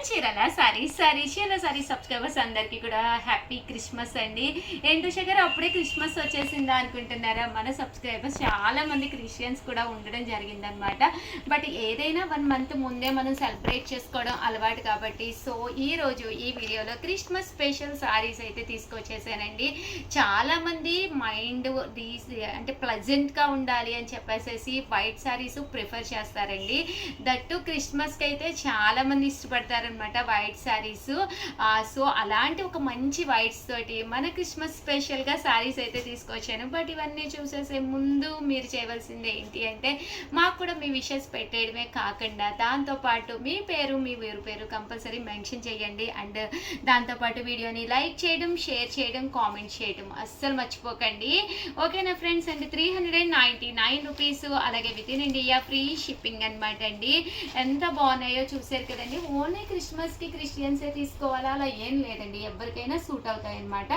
చీరల sorry subscribers అందరికీ కూడా హ్యాపీ క్రిస్మస్ అండి. ఏంటో శేఖర్ అప్పుడే క్రిస్మస్ వచ్చేసిందా అనుకుంటున్నారా? మన సబ్స్క్రైబర్స్ చాలా మంది క్రిస్టియన్స్ కూడా ఉండడం జరిగిందనమాట. బట్ ఏదైనా 1 మంత్ ముందే మనం సెలబ్రేట్ చేసుకోవడం అలవాటు కాబట్టి సో ఈ రోజు ఈ వీడియోలో క్రిస్మస్ స్పెషల్ సారీస్ అయితే తీసుకొచ్చేసానండి. చాలా మంది మైండ్ అంటే ప్లజెంట్గా ఉండాలి అని చెప్పేసి వైట్ సారీస్ ప్రిఫర్ చేస్తారండి. దట్టు క్రిస్మస్కి అయితే చాలా మంది ఇష్టపడతారనమాట వైట్ శారీస్. సో అలాంటి ఒక మంచి వైట్స్ తోటి మన క్రిస్మస్ స్పెషల్గా శారీస్ అయితే తీసుకొచ్చాను. బట్ ఇవన్నీ చూసేసే ముందు మీరు చేయవలసింది ఏంటి అంటే మాకు కూడా మీ విషెస్ పెట్టేయడమే కాకుండా దాంతోపాటు మీ పేరు మీ ఊరు పేరు కంపల్సరీ మెన్షన్ చేయండి. అండ్ దాంతోపాటు వీడియోని లైక్ చేయడం, షేర్ చేయడం, కామెంట్ చేయడం అస్సలు మర్చిపోకండి. ఓకేనా ఫ్రెండ్స్? అండ్ 399 రూపీస్, అలాగే within India free shipping అనమాట అండి. ఎంత బాగున్నాయో చూసారు కదండి. ఓన్లీ క్రిస్మస్కి క్రిస్టియన్సే తీసుకోవాలా అలా ఏం లేదండి, ఎవరికైనా సూట్ అవుతాయి అనమాట.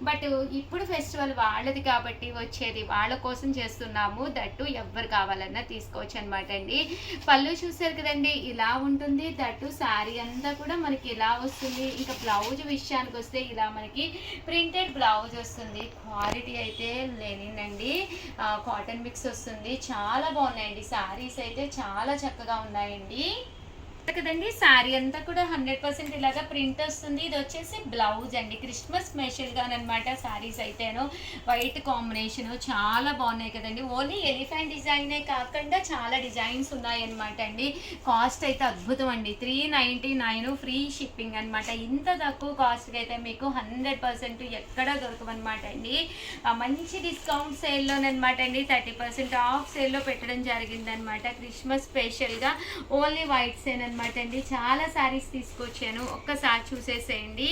బట్ ఇప్పుడు ఫెస్టివల్ వాళ్ళది కాబట్టి వచ్చేది వాళ్ళ కోసం చేస్తున్నాము. దట్టు ఎవరు కావాలన్నా తీసుకోవచ్చు అనమాట అండి. పళ్ళు చూసారు కదండి, ఇలా ఉంటుంది. దట్టు శారీ అంతా కూడా మనకి ఇలా వస్తుంది. ఇంకా బ్లౌజ్ విషయానికి వస్తే ఇలా మనకి ప్రింటెడ్ బ్లౌజ్ వస్తుంది. క్వాలిటీ అయితే లేనిందండి, కాటన్ మిక్స్ వస్తుంది. చాలా బాగున్నాయండి శారీస్ అయితే, చాలా చక్కగా ఉన్నాయండి కదండి. శారీ అంతా కూడా 100% ఇలాగా ప్రింట్ వస్తుంది. ఇది వచ్చేసి బ్లౌజ్ అండి, క్రిస్మస్ స్పెషల్గా అనమాట. శారీస్ అయితేను వైట్ కాంబినేషన్ చాలా బాగున్నాయి కదండి. ఓన్లీ ఎలిఫెంట్ డిజైనే కాకుండా చాలా డిజైన్స్ ఉన్నాయన్నమాట అండి. కాస్ట్ అయితే అద్భుతం అండి, 399 ఫ్రీ షిప్పింగ్ అనమాట. ఇంత తక్కువ కాస్ట్కి అయితే మీకు 100% ఎక్కడా దొరకవన్నమాట అండి. మంచి డిస్కౌంట్ సేల్లోనమాట అండి, 30% ఆఫ్ సేల్లో పెట్టడం జరిగిందనమాట. క్రిస్మస్ స్పెషల్గా ఓన్లీ వైట్ సేన్ అనమాట అండి. చాలా శారీస్ తీసుకొచ్చాను, ఒక్కసారి చూసేసేయండి.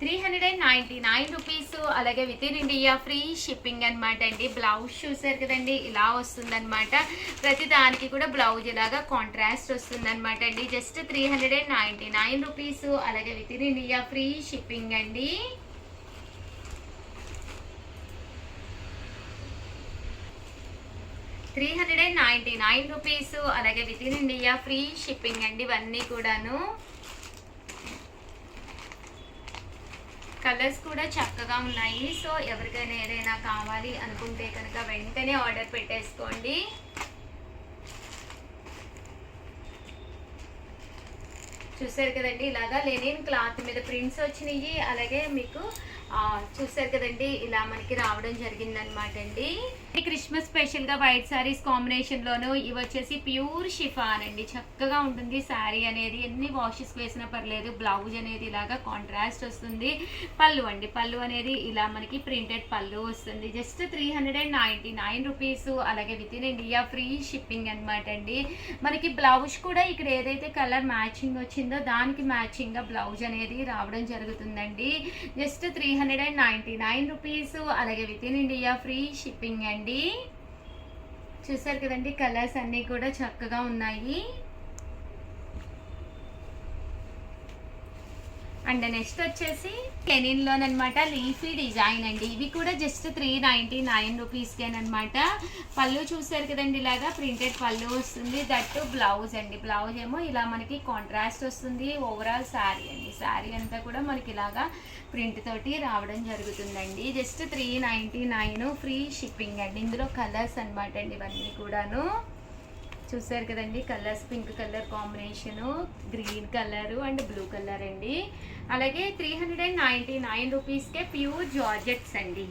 ₹399, అలాగే within India free shipping అనమాట అండి. బ్లౌజ్ చూసారు కదండి, ఇలా వస్తుందన్నమాట. ప్రతి దానికి కూడా బ్లౌజ్ ఇలాగా కాంట్రాస్ట్ వస్తుందన్నమాట అండి. జస్ట్ ₹399, అలాగే within India free shipping అండి. ₹399, అలాగే within India free shipping అండి. ఇవన్నీ కూడాను కలర్స్ కూడా చక్కగా ఉన్నాయి. సో ఎవరికైనా ఏదైనా కావాలి అనుకుంటే కనుక వెంటనే ఆర్డర్ పెట్టేసుకోండి. చూసారు కదండి, ఇలాగా లెనిన్ క్లాత్ మీద ప్రింట్స్ వచ్చినాయి. అలాగే మీకు చూసారు కదండి, ఇలా మనకి రావడం జరిగిందనమాట అండి. క్రిస్మస్ స్పెషల్గా వైట్ శారీస్ కాంబినేషన్లోను ఇవి వచ్చేసి ప్యూర్ షిఫాన్ అండి. చక్కగా ఉంటుంది శారీ అనేది, ఎన్ని వాషెస్ వేసినా పర్లేదు. బ్లౌజ్ అనేది ఇలాగా కాంట్రాస్ట్ వస్తుంది. పళ్ళు అండి, పళ్ళు అనేది ఇలా మనకి ప్రింటెడ్ పళ్ళు వస్తుంది. జస్ట్ ₹399, అలాగే within India free shipping అనమాట అండి. మనకి బ్లౌజ్ కూడా ఇక్కడ ఏదైతే కలర్ మ్యాచింగ్ వచ్చిందో దానికి మ్యాచింగ్గా బ్లౌజ్ అనేది రావడం జరుగుతుందండి. జస్ట్ ₹399, అలాగే within India free shipping అండి. చూసారు కదండి, కలర్స్ అన్నీ కూడా చక్కగా ఉన్నాయి. అండ్ నెక్స్ట్ వచ్చేసి లెనిన్లోనమాట లీఫీ డిజైన్ అండి. ఇవి కూడా జస్ట్ ₹399కేనమాట. పళ్ళు చూసారు కదండి, ఇలాగా ప్రింటెడ్ పళ్ళు వస్తుంది. దట్టు బ్లౌజ్ అండి, బ్లౌజ్ ఏమో ఇలా మనకి కాంట్రాస్ట్ వస్తుంది. ఓవరాల్ శారీ అండి, శారీ అంతా కూడా మనకి ఇలాగా ప్రింట్ తోటి రావడం జరుగుతుందండి. జస్ట్ $399 ఫ్రీ షిప్పింగ్ అండి. ఇందులో కలర్స్ అనమాట అండి ఇవన్నీ కూడాను. చూసారు కదండి, colours pink colour combination, green colour and blue colour అండి. అలాగే ₹399కే ప్యూర్ జార్జెట్స్ అండి.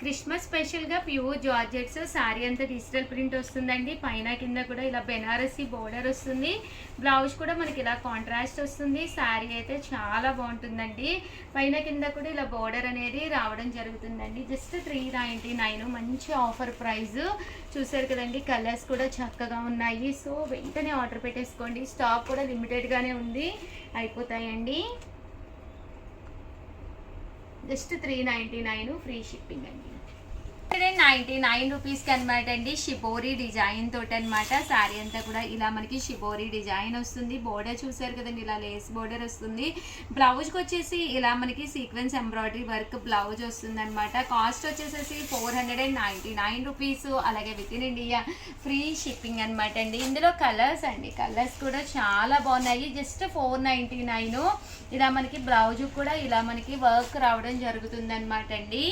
క్రిస్మస్ స్పెషల్గా ప్యూర్ జార్జెట్స్. శారీ అంతా డిజిటల్ ప్రింట్ వస్తుందండి. పైన కింద కూడా ఇలా బెనారసీ బోర్డర్ వస్తుంది. బ్లౌజ్ కూడా మనకి ఇలా కాంట్రాస్ట్ వస్తుంది. శారీ అయితే చాలా బాగుంటుందండి. పైన కింద కూడా ఇలా బోర్డర్ అనేది రావడం జరుగుతుందండి. జస్ట్ $399, మంచి ఆఫర్ ప్రైస్. చూసారు కదండి, కలర్స్ కూడా చక్కగా ఉన్నాయి. సో వెంటనే ఆర్డర్ పెట్టేసుకోండి, స్టాక్ కూడా లిమిటెడ్గానే ఉంది, అయిపోతాయండి. జస్ట్ $399 ఫ్రీ షిప్పింగ్ అండి. రూపీస్కి అనమాట అండి. షిబోరి డిజైన్ తోటి అనమాట. శారీ అంతా కూడా ఇలా మనకి షిబోరి డిజైన్ వస్తుంది. బోర్డర్ చూసారు కదండి, ఇలా లేస్ బోర్డర్ వస్తుంది. బ్లౌజ్కి వచ్చేసి ఇలా మనకి సీక్వెన్స్ ఎంబ్రాయిడరీ వర్క్ బ్లౌజ్ వస్తుంది అనమాట. కాస్ట్ వచ్చేసేసి 499 రూపీస్. అలాగే within India free shipping అనమాట అండి. ఇందులో కలర్స్ అండి, కలర్స్ కూడా చాలా బాగున్నాయి. జస్ట్ 499. ఇలా మనకి బ్లౌజ్ కూడా ఇలా మనకి వర్క్ రావడం జరుగుతుంది అనమాట అండి.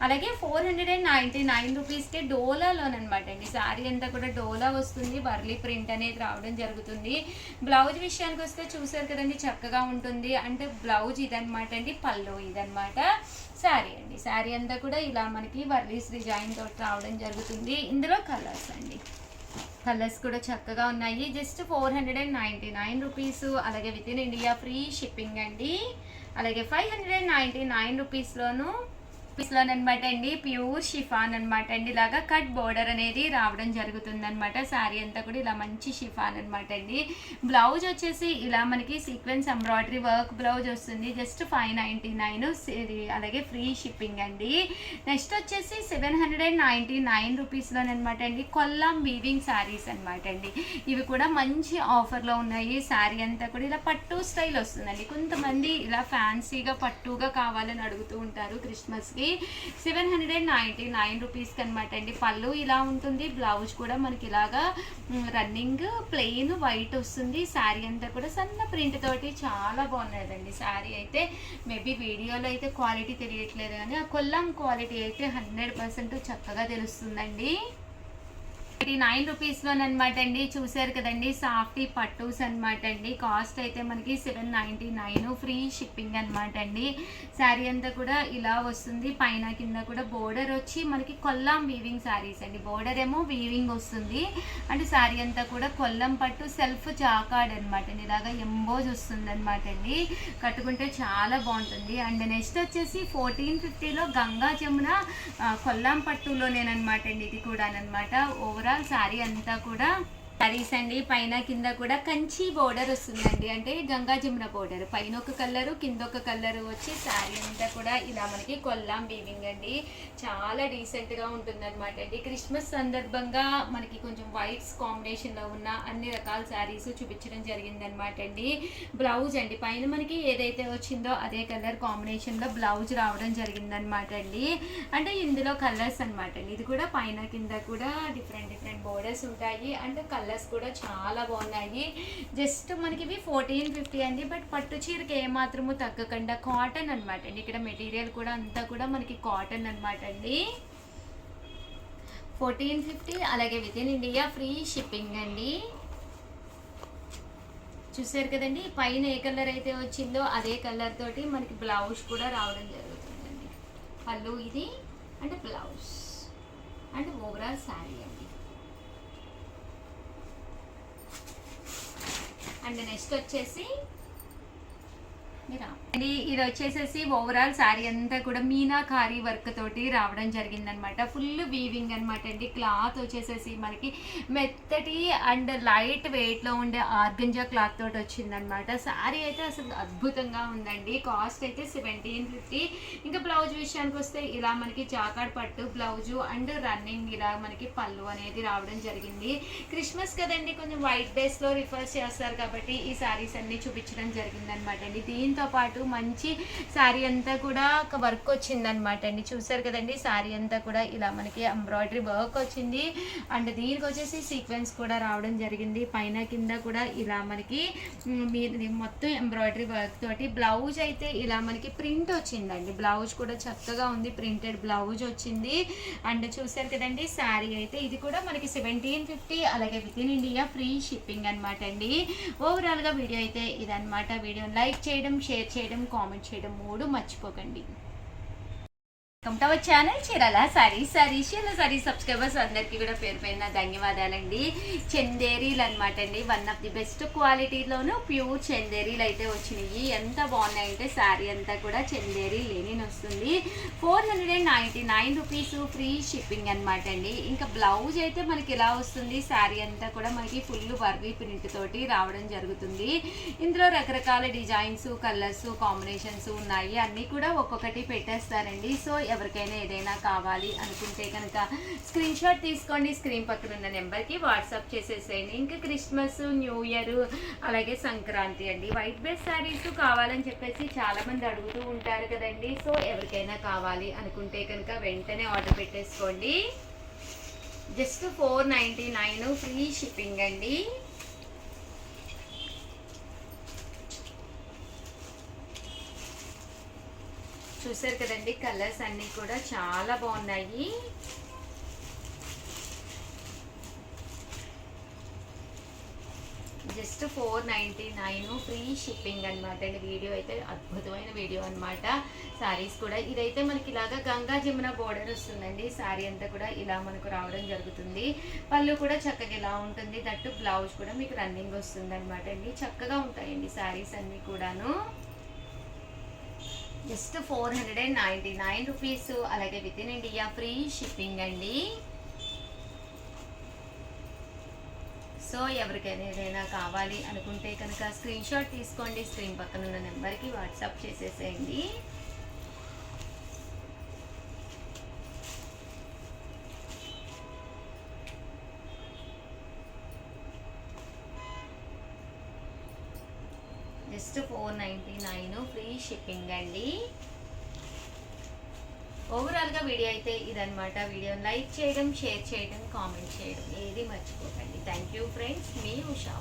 అలాగే 499 రూపీస్కి డోలాలోనమాట అండి. శారీ అంతా కూడా డోలా వస్తుంది. వర్లీ ప్రింట్ అనేది రావడం జరుగుతుంది. బ్లౌజ్ విషయానికి వస్తే చూసారు కదండి, చక్కగా ఉంటుంది. అంటే బ్లౌజ్ ఇదనమాట అండి, పళ్ళు ఇదనమాట. శారీ అండి, శారీ అంతా కూడా ఇలా మనకి వర్లీస్ డిజైన్ తోటి రావడం జరుగుతుంది. ఇందులో కలర్స్ అండి, కలర్స్ కూడా చక్కగా ఉన్నాయి. Just 499 rupees. అలాగే within India free shipping అండి. అలాగే 599 రూపీస్లోను అనమాట అండి. ప్యూర్ షిఫాన్ అనమాట అండి. ఇలాగా కట్ బోర్డర్ అనేది రావడం జరుగుతుంది అనమాట. శారీ అంతా కూడా ఇలా మంచి షిఫాన్ అనమాట అండి. బ్లౌజ్ వచ్చేసి ఇలా మనకి సీక్వెన్స్ ఎంబ్రాయిడరీ వర్క్ బ్లౌజ్ వస్తుంది. జస్ట్ 599. అలాగే ఫ్రీ షిప్పింగ్ అండి. నెక్స్ట్ వచ్చేసి 799 రూపీస్లోనమాట అండి. కొల్లాం వీవింగ్ శారీస్ అనమాట అండి. ఇవి కూడా మంచి ఆఫర్లో ఉన్నాయి. శారీ అంతా కూడా ఇలా పట్టు స్టైల్ వస్తుందండి. కొంతమంది ఇలా ఫ్యాన్సీగా పట్టుగా కావాలని అడుగుతూ ఉంటారు క్రిస్మస్కి. 799 రూపీస్కి అనమాట అండి. పళ్ళు ఇలా ఉంటుంది. బ్లౌజ్ కూడా మనకి ఇలాగా రన్నింగ్ ప్లెయిన్ వైట్ వస్తుంది. శారీ అంతా కూడా సన్న ప్రింట్ తోటి చాలా బాగున్నదండి. శారీ అయితే మేబీ వీడియోలో అయితే క్వాలిటీ తెలియట్లేదు, కానీ ఆ కొల్లం క్వాలిటీ అయితే 100% చక్కగా తెలుస్తుందండి. 89 రూపీస్లోనమాట అండి. చూసారు కదండి, సాఫ్టీ పట్టూస్ అనమాట అండి. కాస్ట్ అయితే మనకి 799. ఫ్రీ షిప్పింగ్ అనమాట అండి. శారీ అంతా కూడా ఇలా వస్తుంది. పైన కింద కూడా బోర్డర్ వచ్చి మనకి కొల్లాం వీవింగ్ శారీస్ అండి. బోర్డర్ ఏమో వీవింగ్ వస్తుంది. అంటే శారీ అంతా కూడా కొల్లం పట్టు సెల్ఫ్ జాకార్డ్ అనమాట అండి. ఇలాగా ఎంబోజ్ వస్తుంది అనమాట అండి. కట్టుకుంటే చాలా బాగుంటుంది. అండ్ నెక్స్ట్ వచ్చేసి 1450లో గంగా జమున కొల్లాం పట్టులోనేనమాట అండి. ఇది కూడా అనమాట. ఓవరాల్ శారీ అంతా కూడా శారీస్ అండి. పైన కింద కూడా కంచి బోర్డర్ వస్తుందండి. అంటే గంగా జమున బోర్డర్, పైన ఒక కలరు కింద ఒక కలరు వచ్చి శారీ అంతా కూడా ఇలా మనకి కొల్లాం వీవింగ్ అండి. చాలా డీసెంట్గా ఉంటుంది అనమాట అండి. క్రిస్మస్ సందర్భంగా మనకి కొంచెం వైట్స్ కాంబినేషన్లో ఉన్న అన్ని రకాల శారీస్ చూపించడం జరిగిందనమాట అండి. బ్లౌజ్ అండి, పైన మనకి ఏదైతే వచ్చిందో అదే కలర్ కాంబినేషన్లో బ్లౌజ్ రావడం జరిగిందనమాట అండి. అంటే ఇందులో కలర్స్ అనమాట అండి. ఇది కూడా పైన కింద కూడా డిఫరెంట్ బోర్డర్స్ ఉంటాయి. అంటే కలర్స్ కూడా చాలా బాగున్నాయి. జస్ట్ మనకి ఇవి 1450 అండి. బట్ పట్టు చీరకి ఏమాత్రము తగ్గకుండా కాటన్ అనమాట అండి. ఇక్కడ మెటీరియల్ కూడా అంతా కూడా మనకి కాటన్ అనమాట అండి. 1450. అలాగే within India free shipping అండి. చూసారు కదండి, పైన ఏ కలర్ అయితే వచ్చిందో అదే కలర్ తోటి మనకి బ్లౌజ్ కూడా రావడం జరుగుతుందండి. పళ్ళు ఇది అంటే బ్లౌజ్ అండ్ ఓవరాల్ శారీ అండి. అండ్ నెక్స్ట్ వచ్చేసి ఇది వచ్చేసేసి ఓవరాల్ శారీ అంతా కూడా మీనాకారి వర్క్ తోటి రావడం జరిగిందనమాట. ఫుల్ వీవింగ్ అనమాట అండి. క్లాత్ వచ్చేసేసి మనకి మెత్తటి అండ్ లైట్ వెయిట్లో ఉండే ఆర్గంజా క్లాత్ తోటి వచ్చిందనమాట. శారీ అయితే అసలు అద్భుతంగా ఉందండి. కాస్ట్ అయితే 1750. ఇంకా బ్లౌజ్ విషయానికి వస్తే ఇలా మనకి జాకాడ్ పట్టు బ్లౌజు అండ్ రన్నింగ్ ఇలా మనకి పళ్ళు అనేది రావడం జరిగింది. క్రిస్మస్ కదండి, కొంచెం వైట్ బేస్లో రిఫర్ చేస్తారు కాబట్టి ఈ శారీస్ అన్ని చూపించడం జరిగిందనమాట అండి. దీంతో పాటు మంచి శారీ అంతా కూడా ఒక వర్క్ వచ్చిందనమాట అండి. చూసారు కదండి, శారీ అంతా కూడా ఇలా మనకి ఎంబ్రాయిడరీ వర్క్ వచ్చింది. అండ్ దీనికి వచ్చేసి సీక్వెన్స్ కూడా రావడం జరిగింది. పైన కింద కూడా ఇలా మనకి మొత్తం ఎంబ్రాయిడరీ వర్క్ తోటి. బ్లౌజ్ అయితే ఇలా మనకి ప్రింట్ వచ్చిందండి. బ్లౌజ్ కూడా చక్కగా ఉంది, ప్రింటెడ్ బ్లౌజ్ వచ్చింది. అండ్ చూసారు కదండి, శారీ అయితే ఇది కూడా మనకి 1750. అలాగే within India free shipping అనమాట అండి. ఓవరాల్గా వీడియో అయితే ఇదనమాట. వీడియోని లైక్ చేయడం, షేర్ చేయడం, కామెంట్ చేయడం 3 మర్చిపోకండి. Welcome to our channel Chirala sarees. Subscribers అందరికీ కూడా పేరు పైన ధన్యవాదాలండి. చందేరీలు అనమాట అండి. వన్ ఆఫ్ ది బెస్ట్ క్వాలిటీలోను ప్యూర్ చందేరీలు అయితే వచ్చినాయి. ఎంత బాగున్నాయంటే శారీ అంతా కూడా చందేరీ లెనిన్ వస్తుంది. 499 రూపీస్ ఫ్రీ షిప్పింగ్ అనమాట అండి. ఇంకా బ్లౌజ్ అయితే మనకి ఇలా వస్తుంది. శారీ అంతా కూడా మనకి ఫుల్ వర్వీ ప్రింట్ తోటి రావడం జరుగుతుంది. ఇందులో రకరకాల డిజైన్స్, కలర్స్, కాంబినేషన్స్ ఉన్నాయి. అన్నీ కూడా ఒక్కొక్కటి పెట్టేస్తారండి. సో ఎవరికైనా ఏదైనా కావాలి అనుకుంటే కనుక స్క్రీన్ షాట్ తీసుకోండి, స్క్రీన్ పక్కన ఉన్న నెంబర్కి వాట్సాప్ చేసేసేయండి. ఇంకా క్రిస్మస్, న్యూ ఇయర్, అలాగే సంక్రాంతి అండి వైట్ బేస్ శారీస్ కావాలని చెప్పేసి చాలామంది అడుగుతూ ఉంటారు కదండి. సో ఎవరికైనా కావాలి అనుకుంటే కనుక వెంటనే ఆర్డర్ పెట్టేసుకోండి. జస్ట్ 499 ఫ్రీ షిప్పింగ్ అండి. చూసారు కదండి, కలర్స్ అన్నీ కూడా చాలా బాగున్నాయి. జస్ట్ 499 ఫ్రీ షిప్పింగ్ అనమాట అండి. వీడియో అయితే అద్భుతమైన వీడియో అనమాట. శారీస్ కూడా ఇదైతే మనకి ఇలాగా గంగా జమున బోర్డర్ వస్తుందండి. శారీ అంతా కూడా ఇలా మనకు రావడం జరుగుతుంది. పళ్ళు కూడా చక్కగా ఇలా ఉంటుంది. దట్టు బ్లౌజ్ కూడా మీకు రన్నింగ్ వస్తుంది అనమాట అండి. చక్కగా ఉంటాయండి శారీస్ అన్నీ కూడాను. Just 499 rupees. అలాగే within India free shipping అండి. సో ఎవరికైనా ఏదైనా కావాలి అనుకుంటే కనుక స్క్రీన్ షాట్ తీసుకోండి, స్క్రీన్ పక్కన ఉన్న నెంబర్కి వాట్సాప్ చేసేసేయండి. జస్ట్ 499 ఫ్రీ షిప్పింగ్ అండి. ఓవరాల్గా వీడియో అయితే ఇదనమాట. వీడియోని లైక్ చేయడం, షేర్ చేయడం, కామెంట్ చేయడం ఏది మర్చిపోకండి. Thank you friends, me Usha.